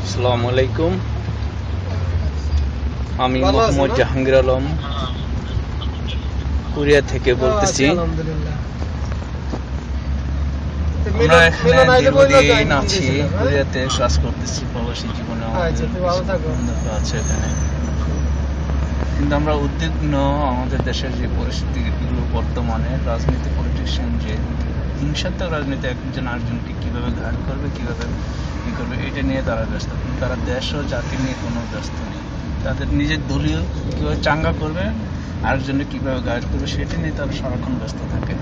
আসসালামু আলাইকুম। আমি মোহাম্মদ জাহাঙ্গীর আলম কোরিয়া থেকে বলতেছি। আমরা এখানে দীর্ঘদিন আছি, কোরিয়াতে কাজ করতেছি, প্রবাসী জীবনে আছে এখানে। কিন্তু আমরা উদ্বিগ্ন আমাদের দেশের যে পরিস্থিতিগুলো বর্তমানে, রাজনীতি পলিটিশিয়ান যে হিংসাত্মক রাজনীতি, একজন আরেকজনকে কিভাবে ঘাট করবে, কিভাবে ই করবে, এটা নিয়ে তারা ব্যস্ত। কিন্তু তারা দেশ ও জাতি নিয়ে কোনো ব্যস্ত নেই। তাদের নিজের দলীয় কীভাবে চাঙ্গা করবে, আরেকজনকে কীভাবে গাইড করবে, সেটা নিয়ে তারা সারাক্ষণ ব্যস্ত থাকে।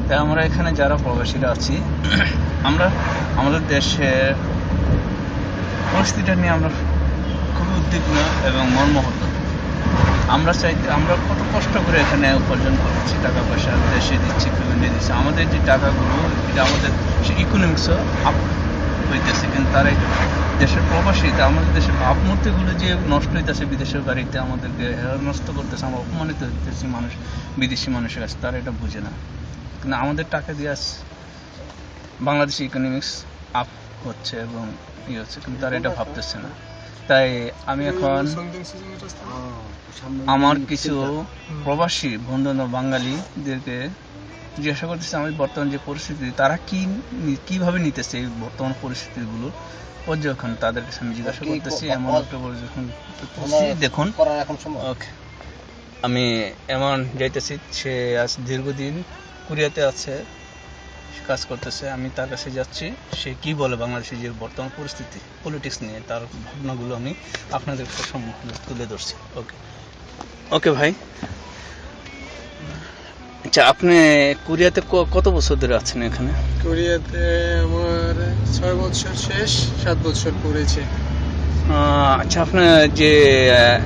তাই আমরা এখানে যারা প্রবাসীরা আছি, আমরা আমাদের দেশের পরিস্থিতিটা নিয়ে আমরা খুবই উদ্বিগ্ন এবং মর্মাহত। আমরা কত কষ্ট করে এখানে উপার্জন করছি, টাকা পয়সা দেশে দিচ্ছি, পেমেন্টে দিচ্ছি, আমাদের যে টাকাগুলো এটা আমাদের সে ইকোনমিক্সও আপ হইতেছে। কিন্তু তারা দেশের প্রবাসীতে আমাদের দেশের ভাবমূর্তিগুলো যে নষ্ট হইতেছে বিদেশের বাড়িতে, আমাদেরকে নষ্ট করতেছে, আমরা অপমানিত হইতেছি মানুষ, বিদেশি মানুষের কাছে, তারা এটা বুঝে না। কিন্তু আমাদের টাকা দিয়ে বাংলাদেশি ইকোনমিক্স আপ হচ্ছে এবং ই হচ্ছে, কিন্তু তারা এটা ভাবতেছে না। তাই আমি এখন আমার কিছু প্রবাসী বন্ধু বাঙালিদেরকে জিজ্ঞাসা করতেছি, আমি বর্তমান যে পরিস্থিতি, তারা কিভাবে নিতেছে এই বর্তমান পরিস্থিতিগুলো পর্যবেক্ষণ, তাদের কাছে আমি জিজ্ঞাসা করতেছি। এমন একটা পর্যবেক্ষণ দেখুন, ওকে, আমি এমন যাইতেছি, সে আজ দীর্ঘদিন কোরিয়াতে আছে, কাজ করতেছে। আমি তার কাছে যাচ্ছি, সে কি বলে বাংলাদেশের যে বর্তমান পরিস্থিতি পলিটিক্স নিয়ে, তার ভাবনাগুলো আমি আপনাদের সম্মুখে তুলে ধরছি। ওকে ওকে ভাই, আচ্ছা, আপনি কোরিয়াতে কত বছর ধরে আছেন এখানে? কোরিয়াতে আমার 6 বছর শেষ, 7 বছর পড়েছে। আচ্ছা, আপনার যে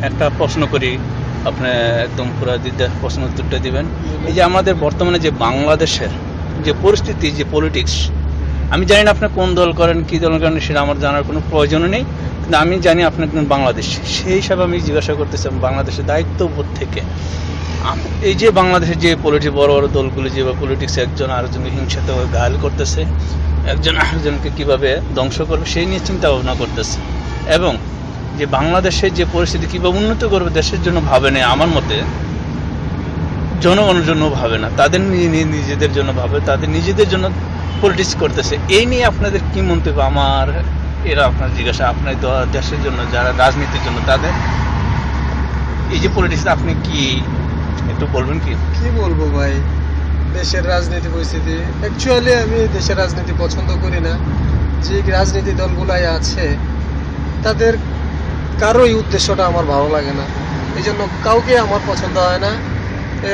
একটা প্রশ্ন করি, আপনি একদম পুরো প্রশ্ন উত্তরটা দিবেন। এই যে আমাদের বর্তমানে যে বাংলাদেশের যে পরিস্থিতি, যে পলিটিক্স, আমি জানি না আপনি কোন দল করেন, কি দল করেন, সেটা আমার জানার কোনো প্রয়োজনও নেই। কিন্তু আমি জানি আপনি একজন বাংলাদেশ, সেই হিসাবে আমি জিজ্ঞাসা করতেছি, বাংলাদেশের দায়িত্ববোধ থেকে এই যে বাংলাদেশের যে বড় বড় দলগুলো যে পলিটিক্স একজন আরেকজনকে হিংসাতে ঘায়াল করতেছে, একজন আরেকজনকে কিভাবে ধ্বংস করবে সেই নিয়ে চিন্তা ভাবনা করতেছে, এবং যে বাংলাদেশের যে পরিস্থিতি কিভাবে উন্নত করবে দেশের জন্য ভাবে না, আমার মতে জনগণের জন্য ভাবে না, তাদের নিজেদের জন্য ভাবে, তাদের নিজেদের জন্য পলিটিক্স করতেছে। এই নিয়ে আপনাদের কি মন্তব্য? আমার এরা আপনার জিজ্ঞাসা, আপনার দেশের জন্য যারা রাজনীতির জন্য, তাদের এই যে পলিটিক্স, আপনি কি একটু বলবেন? কি বলবো ভাই, দেশের রাজনীতি পরিস্থিতি, অ্যাকচুয়ালি আমি দেশের রাজনীতি পছন্দ করি না। যে রাজনীতি দলগুলাই আছে তাদের কারোই উদ্দেশ্যটা আমার ভালো লাগে না, এই জন্য কাউকে আমার পছন্দ হয় না।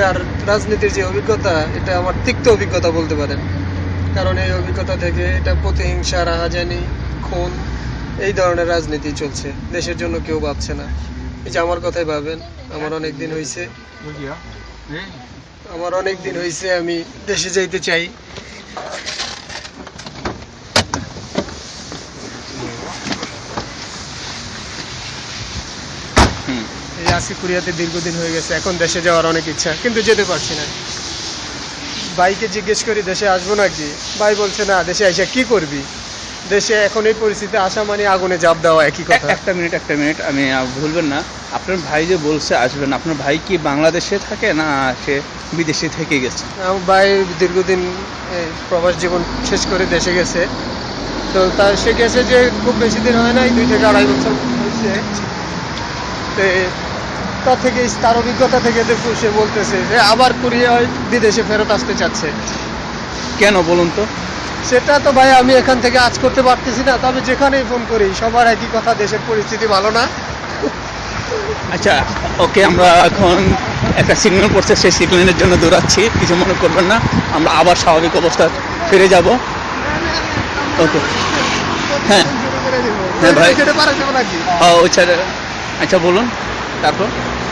আর রাজনীতির যে অভিজ্ঞতা, এটা আমার তিক্ত অভিজ্ঞতা বলতে পারেন। কারণ এই অভিজ্ঞতা থেকে এটা প্রতিহিংসা, রাহাজানি, খুন, এই ধরনের রাজনীতি চলছে। দেশের জন্য কেউ ভাবছে না। এই যে আমার কথাই ভাবেন, আমার অনেক দিন হয়েছে আমি দেশে যাইতে চাই। এই আজকে কোরিয়াতে দীর্ঘদিন হয়ে গেছে, এখন দেশে যাওয়ার অনেক ইচ্ছা, কিন্তু যেতে পারছি না। ভাইকে জিজ্ঞেস করি দেশে আসবো নাকি, ভাই বলছে না, দেশে এসে কি করবি, দেশে এখন এই পরিস্থিতি আসা মানে আগুনে ঝাঁপ দেওয়া, একই কথা। একটা মিনিট, আমি ভুলবেন না, আপনার ভাই যে বলছে আসবেন, আপনার ভাই কি বাংলাদেশে থাকে না সে বিদেশে থেকে গেছে? আমার ভাই দীর্ঘদিন প্রবাস জীবন শেষ করে দেশে গেছে। তো সে গেছে যে খুব বেশি দিন হয় নাই, 2 থেকে 2.5 বছর হয়েছে। তার অভিজ্ঞতা থেকে সে বলতেছে যে আবার কোরিয়ায় বিদেশে ফেরত আসতে চাচ্ছে। কেন বলুন তো? সেটা তো ভাই আমি এখান থেকে আজ করতে পারতেছি না, তবে যেখানেই ফোন করি সবার একই কথা, দেশের পরিস্থিতি ভালো না। আচ্ছা ওকে, আমরা এখন একটা সিগন্যাল পড়ছে, সেই সিগন্যালের জন্য দৌড়াচ্ছি, কিছু মনে করবেন না, আমরা আবার স্বাভাবিক অবস্থা ফিরে যাব। ওকে, হ্যাঁ ভাই, আচ্ছা বলুন।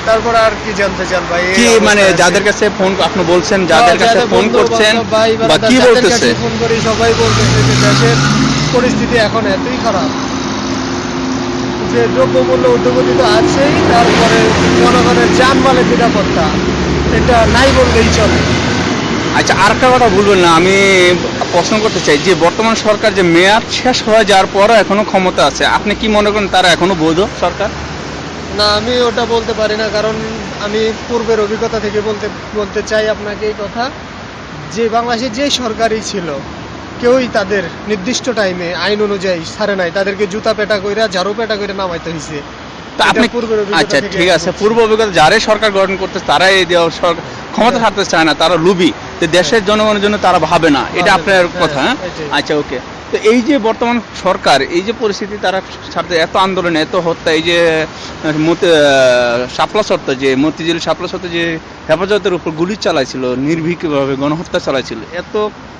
তারপর আর কি জানতে চান ভাই? কি মানে যাদের কাছে ফোন আপনি বলছেন, যাদের কাছে ফোন করছেন বা কি বলতেছে? ফোন করি, সবাই বলতেছে যে দেশের পরিস্থিতি এখন এতই খারাপ যে দ্রব্যমূল্য ঊর্ধ্বগতি তো আছেই, তারপরে জনগণের জানমালের নিরাপত্তা এটা নাই বললেই চলে। আচ্ছা, আরেকটা কথা বলবেন না, আমি প্রশ্ন করতে চাই যে বর্তমান সরকার যে মেয়াদ শেষ হয়ে যাওয়ার পরও এখনো ক্ষমতা আছে, আপনি কি মনে করেন তারা এখনো বৈধ সরকার? না, আমি ওটা বলতে পারি না, কারণ আমি পূর্বের অভিজ্ঞতা থেকে বলতে চাই আপনাকে এই কথা, যে বাংলাদেশে যে সরকারই ছিল কেউই তাদের নির্দিষ্ট টাইমে আইন অনুযায়ী ছাড়ে নাই, তাদেরকে জুতা পেটা কইরা ঝাড়ু পেটা করে নামাইতে হয়েছে। তা আপনি আচ্ছা ঠিক আছে, পূর্ব অভিজ্ঞতা যারাই সরকার গঠন করতে তারাই এই ক্ষমতা ছাড়তে চায় না, তারা লুবি, তো দেশের জনগণের জন্য তারা ভাবে না, এটা আপনার কথা। হ্যাঁ, আচ্ছা ওকে। তো এই যে বর্তমান সরকার এই যে পরিস্থিতি, তারা ছাড়তে এত আন্দোলন, এত হত্যা, এই যে শাপলা চত্ব, যে মতিঝিল শাপলা চত্ব যে হেফাজতের উপর গুলি চালাইছিল, নির্ভীকভাবে গণহত্যা চালাইছিল, এত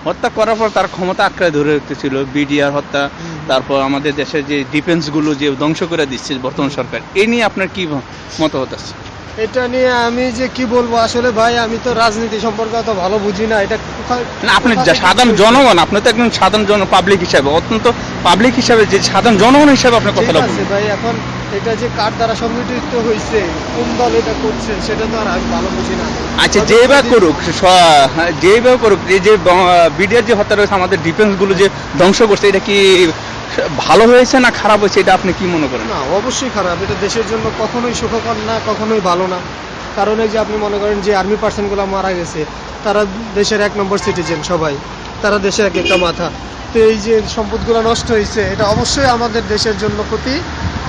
হত্যা করার পর তার ক্ষমতা আঁকড়ে ধরে রেখেছিল, বিডিআর হত্যা, তারপর আমাদের দেশের যে ডিফেন্সগুলো যে ধ্বংস করে দিচ্ছে বর্তমান সরকার, এই নিয়ে আপনার কি মতামত আছে? এটা নিয়ে আমি যে কি বলবো, আসলে ভাই আমি তো রাজনীতি সম্পর্কে অত ভালো বুঝি না। এটা না, আপনি সাধারণ জনগণ, আপনি তো একজন সাধারণ পাবলিক হিসাবে, অত্যন্ত পাবলিক হিসাবে, যে সাধারণ জনগণ হিসাবে আপনার কথাটা বলুন। ভাই, এখন এটা যে কার দ্বারা সংগঠিত হয়েছে, কোন দল এটা করছে, সেটা তো আর আমি ভালো বুঝি না। আচ্ছা, যেভাবে করুক, এই যে বিডিআর যে হত্যা রয়েছে, আমাদের ডিফেন্সগুলো যে ধ্বংস করছে, এটা কি ভালো হয়েছে না খারাপ হয়েছে, এটা আপনি কি মনে করেন? না, অবশ্যই খারাপ। এটা দেশের জন্য কখনোই সুখকর না, কখনোই ভালো না। কারণ এই যে আপনি মনে করেন যে আর্মি পার্সনগুলো মারা গেছে, তারা দেশের 1 নম্বর সিটিজেন, সবাই তারা দেশের এক একটা মাথা। তো এই যে সম্পদগুলো নষ্ট হয়েছে, এটা অবশ্যই আমাদের দেশের জন্য ক্ষতি,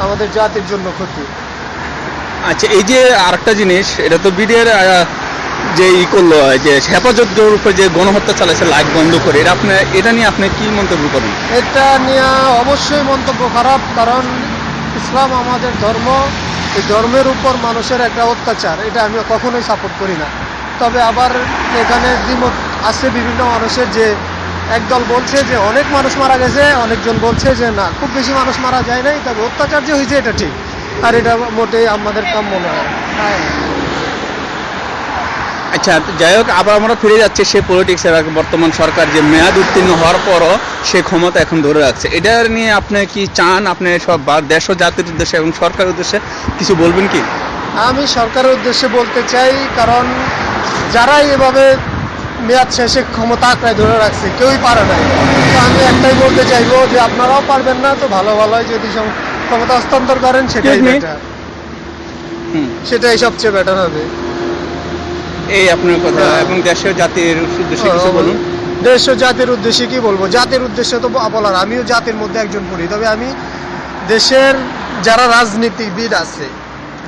আমাদের জাতির জন্য ক্ষতি। আচ্ছা, এই যে আরেকটা জিনিস, এটা তো বিডিআর যে করলো, যে হেফাজতের উপর যে গণহত্যা চালাইছে লাইট বন্ধ করে, এটা নিয়ে আপনি কি মন্তব্য করেন? এটা নিয়ে অবশ্যই মন্তব্য খারাপ, কারণ ইসলাম আমাদের ধর্ম, এই ধর্মের উপর মানুষের একটা অত্যাচার, এটা আমি কখনোই সাপোর্ট করি না। তবে আবার এখানে দ্বিমত আছে বিভিন্ন মানুষের, যে একদল বলছে যে অনেক মানুষ মারা গেছে, অনেকজন বলছে যে না, খুব বেশি মানুষ মারা যায় নাই, তবে অত্যাচার যে হয়েছে এটা ঠিক, আর এটা মোটেই আমাদের কাম্য নয়। আচ্ছা, যাই হোক, আবার আমরা ফিরে যাচ্ছি সেই পলিটিক্সের। বর্তমান সরকার যে মেয়াদ উত্তীর্ণ হওয়ার পরও সে ক্ষমতা এখন ধরে রাখছে, এটা নিয়ে আপনি কি চান, আপনি সব দেশ ও জাতির উদ্দেশ্যে এবং সরকারের উদ্দেশ্যে কিছু বলবেন কি? আমি সরকারের উদ্দেশ্যে বলতে চাই, কারণ যারাই এভাবে মেয়াদ শেষে ক্ষমতা আঁকড়ায় ধরে রাখছে, কেউই পারে না। তো আমি একটাই বলতে চাইবো যে আপনারাও পারবেন না, তো ভালো ভালোই যদি ক্ষমতা হস্তান্তর করেন, সেটাই বেটার, সেটাই সবচেয়ে বেটার হবে। এই আপনার কথা। এবং দেশ ও জাতির উদ্দেশ্যে কিছু বলুন। দেশ ও জাতির উদ্দেশ্যে কি বলবো, জাতির উদ্দেশ্যে তো বলার, আমিও জাতির মধ্যে একজন পড়ি, তবে আমি দেশের যারা রাজনীতিবিদ আছে,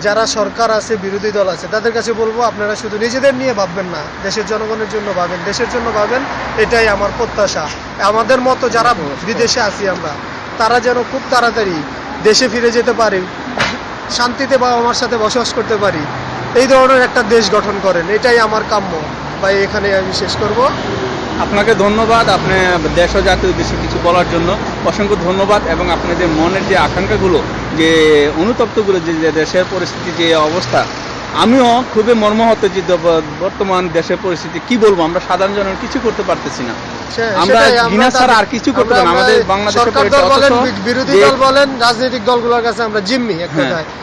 যারা সরকার আছে, বিরোধী দল আছে, তাদের কাছে বলবো আপনারা শুধু নিজেদের নিয়ে ভাববেন না, দেশের জনগণের জন্য ভাবেন, দেশের জন্য ভাবেন, এটাই আমার প্রত্যাশা। আমাদের মতো যারা বিদেশে আছি আমরা, তারা যেন খুব তাড়াতাড়ি দেশে ফিরে যেতে পারি, শান্তিতে বাবা মার সাথে বসবাস করতে পারি, এই ধরনের একটা দেশ গঠন করেন, এটাই আমার কাম্য। ভাই, এখানে আমি শেষ করব। আপনাকে ধন্যবাদ, আপনি দেশ ও জাতির উদ্দেশ্যে কিছু বলার জন্য অসংখ্য ধন্যবাদ। এবং আপনাদের মনের যে আকাঙ্ক্ষাগুলো, যে অনুতপ্তগুলো, যে দেশের পরিস্থিতি যে অবস্থা, আমিও খুবই মর্মাহত যে বর্তমান দেশের পরিস্থিতি, কি বলবো, আমরা সাধারণ জনগণ কিছু করতে পারতেছি না, আমরা ঘৃণা ছাড়া আর কিছু করতে পারি না। আমাদের বাংলাদেশের বিরোধী দল বলেন, রাজনৈতিক দলগুলোর কাছে আমরা জিম্মি,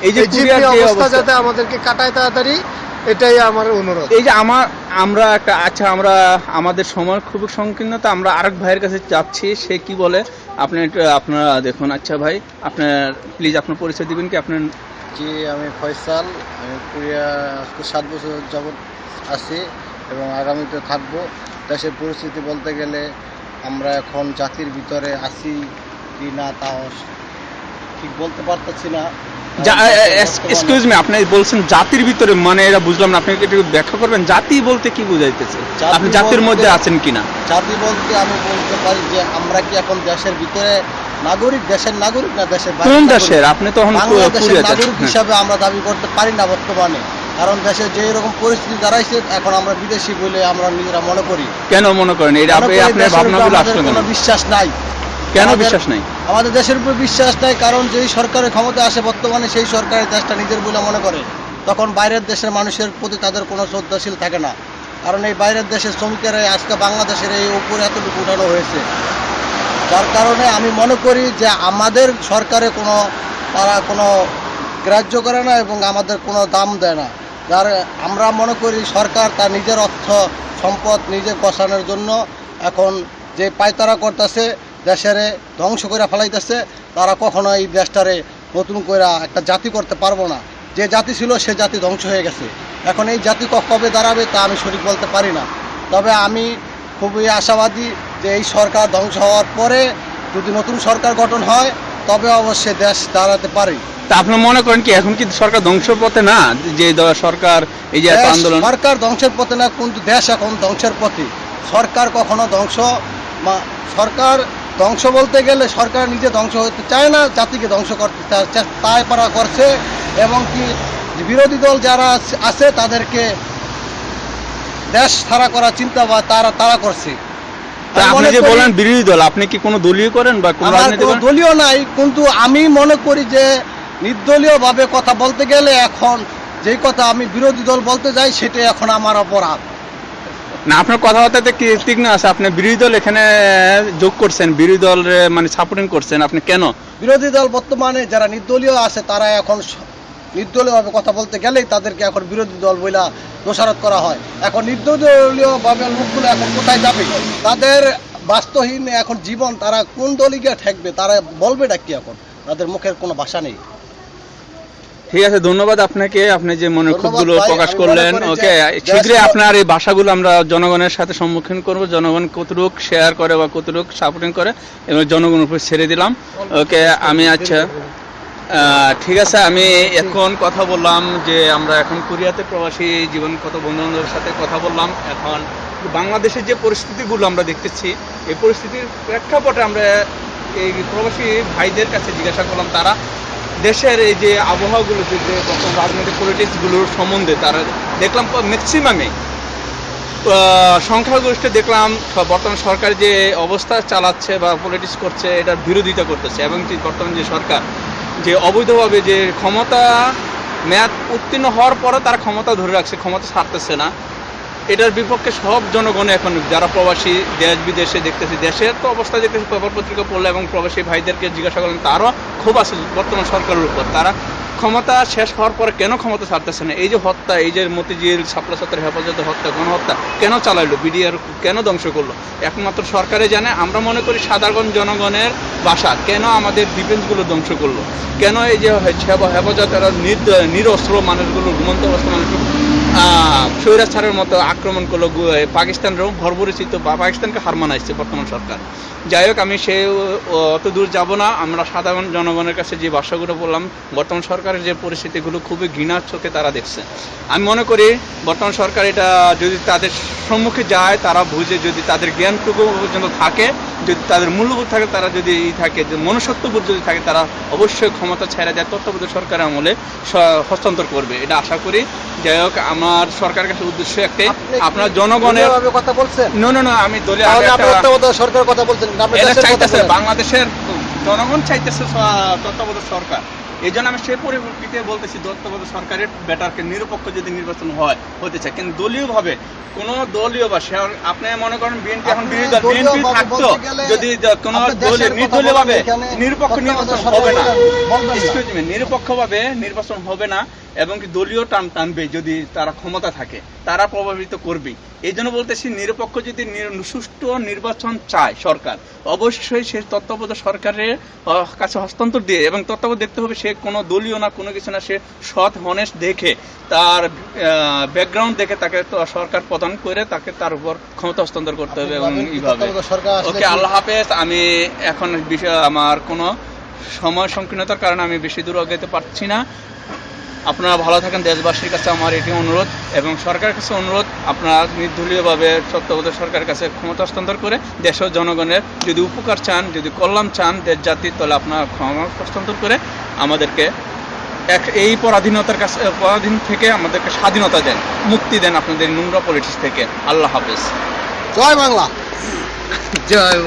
এই যে জিম্মি অবস্থা যাতে আমাদেরকে কাটায় তাড়াতাড়ি, এটাই আমার অনুরোধ। এই যে আমরা একটা, আচ্ছা, আমরা আমাদের সময় খুব সংকীর্ণতা, আমরা আরেক ভাইয়ের কাছে যাচ্ছি, সে কি বলে আপনি একটু আপনারা দেখুন। আচ্ছা ভাই, আপনার প্লিজ আপনার পরিচয় দিবেন কি? আপনার? জি, আমি ফয়সাল, আমি কোরিয়া 7 বছর যাবৎ আছি এবং আগামীতে থাকবো। দেশের পরিস্থিতি বলতে গেলে আমরা এখন জাতির ভিতরে আছি কি না তাও ঠিক বলতে পারতেছি না। এক্সকিউজ মি, আপনি বলছেন জাতির ভিতরে, মানে এরা বুঝলাম না, আপনি একটু ব্যাখ্যা করবেন জাতি বলতে কি বুঝাইতেছে, আপনি জাতির মধ্যে আছেন কিনা? জাতি বলতে আমি বলতে পারি যে আমরা কি এখন দেশের ভিতরে নাগরিক, দেশের নাগরিক না দেশের বাইরে? কোন দেশের? আপনি তখন বাংলাদেশের নাগরিক হিসাবে আমরা দাবি করতে পারি না বর্তমানে, কারণ দেশের যে এরকম পরিস্থিতি দাঁড়াইছে, এখন আমরা বিদেশি বলে আমরা নিজেরা মনে করি। কেন মনে করেন? এটা আপনার ভাবনাগুলো আসলে কোনো বিশ্বাস নাই। কেন বিশ্বাস নাই? আমাদের দেশের উপর বিশ্বাস নাই, কারণ যেই সরকারের ক্ষমতা আসে বর্তমানে, সেই সরকারের দেশটা নিজের বলে মনে করে, তখন বাইরের দেশের মানুষের প্রতি তাদের কোনো শ্রদ্ধাশীল থাকে না। কারণ এই বাইরের দেশের শ্রমিকেরা আজকে বাংলাদেশের এই উপরে এতটুকু উঠানো হয়েছে, যার কারণে আমি মনে করি যে আমাদের সরকারে তারা কোনো গ্রাহ্য করে না এবং আমাদের কোনো দাম দেয় না। যার আমরা মনে করি সরকার তার নিজের অর্থ সম্পদ নিজে বসানোর জন্য এখন যে পায়তারা করতেছে, দেশের ধ্বংস করে ফেলাইতেছে, তারা কখনো এই দেশটারে নতুন করে একটা জাতি করতে পারবো না। যে জাতি ছিল সে জাতি ধ্বংস হয়ে গেছে, এখন এই জাতি কবে দাঁড়াবে তা আমি সঠিক বলতে পারি না। তবে আমি খুবই আশাবাদী যে এই সরকার ধ্বংস হওয়ার পরে যদি নতুন সরকার গঠন হয় তবে অবশ্যই দেশ দাঁড়াতে পারে। তা আপনি মনে করেন কি এখন কি সরকার ধ্বংসের পথে না, যে সরকার এই যে এত দেশ- আন্দোলন? সরকার ধ্বংসের পথে না, কিন্তু দেশ এখন ধ্বংসের পথে। সরকার কখনো সরকার ধ্বংস বলতে গেলে সরকার নিজে ধ্বংস হতে চায় না, জাতিকে ধ্বংস করতে তাই পারা করছে। এবং কি বিরোধী দল যারা আছে তাদেরকে দেশ ছাড়া করার চিন্তা বা তারা করছে। তা আমি আপনি মনে যে করি- বলেন বিরোধী দল, আপনি কি কোনো দলীয় করেন বা কোনো আমার রাজনীতি কোনো করেন? দলীয় নাই, কিন্তু আমি মনে করি যে নির্দলীয়ভাবে কথা বলতে গেলে এখন যেই কথা আমি বিরোধী দল বলতে যাই সেটাই এখন আমার অপরাধ। না, আপনার কথাবার্তাতে কি তীক্ষ্ণ আছে? আপনি বিরোধী দল এখানে যোগ করছেন, বিরোধী দল মানে সাপোর্টিং করছেন, আপনি কেন? বিরোধী দল বর্তমানে যারা নির্দলীয় আছে তারা এখন নির্দলীয়ভাবে কথা বলতে গেলেই তাদেরকে এখন বিরোধী দল বইলা দোষারোপ করা হয়। এখন নির্দলীয়ভাবে লোকগুলো এখন কোথায় যাবে? তাদের বাস্তবহীন এখন জীবন, তারা কোন দলে গিয়ে ঠেকবে, তারা বলবে না কি? এখন তাদের মুখের কোনো ভাষা নেই। ঠিক আছে, ধন্যবাদ আপনাকে, আপনি যে মনের ধন্যবাদ ক্ষোভগুলো ভাই, প্রকাশ আমি করলেন। মনে করি যে ওকে, শীঘ্রই দেশ- আপনার এই ভাষাগুলো আমরা জনগণের সাথে সম্মুখীন করব, জনগণ কতটুক শেয়ার করে বা কতটুক সাপোর্টিং করে এবং জনগণের উপর ছেড়ে দিলাম। ওকে, আমি আচ্ছা ঠিক আছে, আমি এখন কথা বললাম যে আমরা এখন কোরিয়াতে প্রবাসী জীবন কত বন্ধু বান্ধবের সাথে কথা বললাম। এখন বাংলাদেশের যে পরিস্থিতিগুলো আমরা দেখতেছি, এই পরিস্থিতির প্রেক্ষাপটে আমরা এই প্রবাসী ভাইদের কাছে জিজ্ঞাসা করলাম তারা দেশের এই যে আবহাওয়াগুলো, যে বর্তমান রাজনৈতিক পলিটিক্সগুলোর সম্বন্ধে তারা দেখলাম ম্যাক্সিমামে সংখ্যাগরিষ্ঠ দেখলাম বর্তমান সরকার যে অবস্থা চালাচ্ছে বা পলিটিক্স করছে এটার বিরোধিতা করতেছে। এবং বর্তমান যে সরকার যে অবৈধভাবে যে ক্ষমতা মেয়াদ উত্তীর্ণ হওয়ার পরও তারা ক্ষমতা ধরে রাখছে, ক্ষমতা ছাড়তেছে না, এটার বিপক্ষে সব জনগণ এখন যারা প্রবাসী দেশ বিদেশে দেখতেছি, দেশের তো অবস্থা দেখতেছি পেপার পত্রিকা পড়লে, এবং প্রবাসী ভাইদেরকে জিজ্ঞাসা করলেন তারও খুব আছে বর্তমান সরকারের উপর। তারা ক্ষমতা শেষ হওয়ার পরে কেন ক্ষমতা ছাড়তেছে না? এই যে হত্যা, এই যে মতিঝিল ছাত্র ছাত্রের হেফাজতে হত্যা, গণহত্যা কেন চালাইলো, বিডিআর কেন ধ্বংস করলো, একমাত্র সরকারে জানে। আমরা মনে করি সাধারণ জনগণের বাসা কেন আমাদের ডিফেন্সগুলো ধ্বংস করলো, কেন এই যে হেফাজতের নিরস্ত্র মানুষগুলো, ঘুমন্ত অবস্থা মানুষগুলো স্বৈরাচারের মতো আক্রমণ করলো, পাকিস্তানেরও ভরপরিচিত বা পাকিস্তানকে হার মানাইছে বর্তমান সরকার। যাই হোক, আমি সে অত দূর যাব না। আমরা সাধারণ জনগণের কাছে যে ভাষাগুলো বললাম, বর্তমান সরকারের যে পরিস্থিতিগুলো খুবই ঘৃণার চোখে তারা দেখছে। আমি মনে করি বর্তমান সরকার এটা যদি তাদের সম্মুখে যায়, তারা বুঝে, যদি তাদের জ্ঞানটুকু পর্যন্ত থাকে, যদি তাদের মূল্যবোধ থাকে, তারা যদি থাকে, যে মনুষ্যত্ববোধ যদি থাকে, তারা অবশ্যই ক্ষমতা ছেড়ে যায় তত্ত্বাবধায়ক সরকারের আমলে হস্তান্তর করবে, এটা আশা করি। যাই হোক, আমার সরকারের কাছে উদ্দেশ্য একটাই, আপনার জনগণের কথা বলছেন না আমি দলীয় সরকারের কথা বলছেন না, আপনি এটা দেশের কথা চাইতেছে বলেন। বাংলাদেশের জনগণ চাইতেছে তত্ত্বাবধায়ক সরকার। এই জন্য আমি সেই পরিপ্রেক্ষিতে বলতেছি তত্ত্বাবধায়ক সরকারের বেটারকে নিরপেক্ষ যদি নির্বাচন হতে চায়, কিন্তু দলীয়ভাবে কোনো দলীয় বা আপনি মনে করেন বিএনপি এখন আপনি বিরোধী দল, বিএনপি দলীয়ভাবে থাকতো বলতে গেলে যদি কোনো আপনি দেশের কথা নির্দলীয়ভাবে বলেন, এখানে নিরপেক্ষ নির্বাচন তত্ত্বাবধায়ক হবে না, সরকার বলবেন না। এক্সকিউজ মি, নিরপেক্ষভাবে নির্বাচন হবে না, এবং কি দলীয় টানবে যদি তারা ক্ষমতা থাকে, তারা প্রভাবিত করবে। এই জন্য বলতেছি নিরপেক্ষ যদি সুষ্ঠু নির্বাচন চায় সরকার, অবশ্যই সে তত্ত্বাবধায়ক সরকারের কাছে হস্তান্তর দিয়ে, এবং তত্ত্বাবধায়ক দেখতে হবে সে কোনো দলীয় না, কোনো কিছু না, সে সৎ হনেস্ট দেখে, তার ব্যাকগ্রাউন্ড দেখে তাকে সরকার প্রদান করে তাকে তার উপর ক্ষমতা হস্তান্তর করতে হবে। এবং এইভাবে ওকে, আল্লাহ হাফেজ। আমি এখন বিষয় আমার কোনো সময় সংকীর্ণতার কারণে আমি বেশি দূর আগাইতে পারছি না। আপনারা ভালো থাকেন, দেশবাসীর কাছে আমার এটি অনুরোধ, এবং সরকারের কাছে অনুরোধ, আপনারা নির্দলীয়ভাবে তত্ত্বাবধায়ক সরকারের কাছে ক্ষমতা হস্তান্তর করে দেশ ও জনগণের যদি উপকার চান, যদি কল্যাণ চান দেশ জাতির, তাহলে আপনারা ক্ষমতা হস্তান্তর করে আমাদেরকে এই পরাধীন থেকে আমাদেরকে স্বাধীনতা দেন, মুক্তি দেন আপনাদের নোংরা পলিটিক্স থেকে। আল্লাহ হাফেজ। জয় বাংলা। জয়